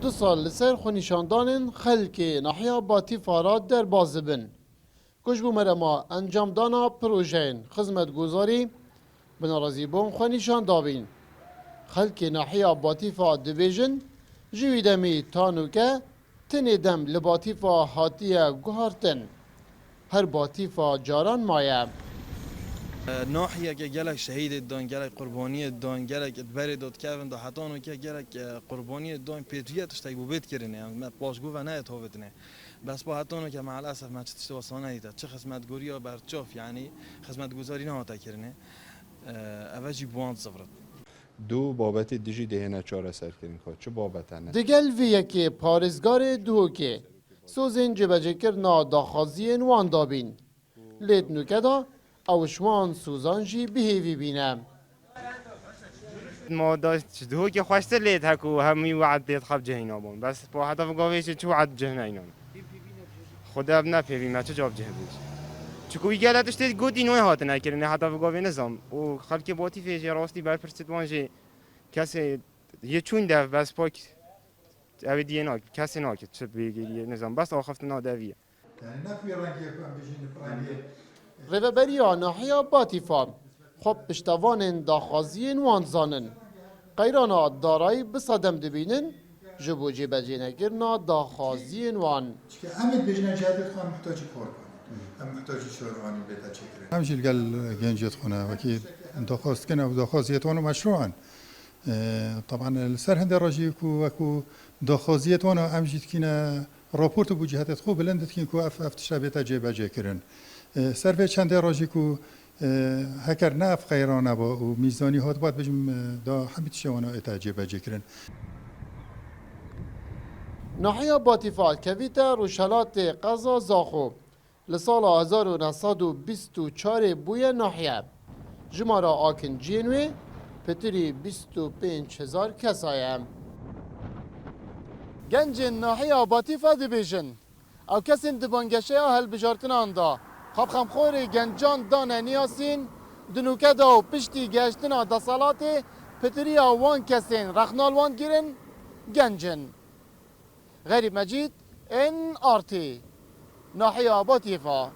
دو سال لسر خونیشاندان خلک ناحیه باتیفا را در بازبن. کش بو مرما انجام دانا پروژین خدمت گذاری بنارازی بون خونیشان دابین. خلک ناحیه باتیفا دیویژن جویدمی تانوکه تنیدم لباتیفا هاتیه گوهارتن. هر باتیفا جاران مایه. ناحیه که گلک شهید دان گلک قربانی دان گلک ادبار داد کردن دا حتی اون که گلک قربانی دان پیتریتش تیبو بیت کردنه من پاسگو و نه اتهافتنه بس با حتی اون که مع الاسف ما چه واسانه ایده چه خدمتگوری یا برچاف یعنی خدمتگزاری نه هاتا کردنه اوجی بوند زفرت دو بابت دیجی دهنه چهار سر کردن خود چه بابت نه دگل ویه که پارزگار دو که سوزن جبجه کرنا داخازی نوان دابین لید نوکه دا اوشوان سوزان جی بهیوی بینم. ما داشت دو که خواسته لید هکو همی وعد دید خب جهینا بون بس با حتی فقاویش چه وعد جهینا اینان خدا اب نپیوی ما چه جواب جه بود چکوی گله داشته گودی نوع هات نکردن حتی فقاوی نظام و خالک باتی فیش راستی بر پرسید وانجی کسی یه چون دف بس پاک اوی دیه ناک کسی ناک چه بگیری نظام بس آخفت نادویه ریوبریا ناحیه باتیفا خب پشتوان داخازی نوان زانن قیرانا دارای بصدم دبینن جبو جبجه نگرنا داخازی نوان همه بجنه جهت خواهم محتاج کار کنه هم محتاج شهروانی بده چکره همچنین قال جنجت خونه وكي دخواست كنا ودخوازيتون مشروعا طبعا السرهند راجيكو وكو دخوازيتون امجد كنا رابورت بو جهات خوب بلندت كين كو اف تشابيتا جيبا جيكرن سرفه چند راجيكو هكر ناف خيرانه با و ميزاني هات بعد بجم دا حميت شوانا اتا جيبا جيكرن ناحیه باتیفا کویتا روشلات قضا زاخو لسال 1924 بوی ناحیه جمارا آکن جینوی پتری 25,000 کسایه گنج ناحیه باتیفا دیویژن او کسین دبانگشه هل بجارتن آندا خب خمخور گنجان دانه نیاسین دنوکه دا و پشتی گشتنا دا سالات پتری وان کسین رخنال وان گیرن گنجن غريب مجيد NRT ناحية باتيفا.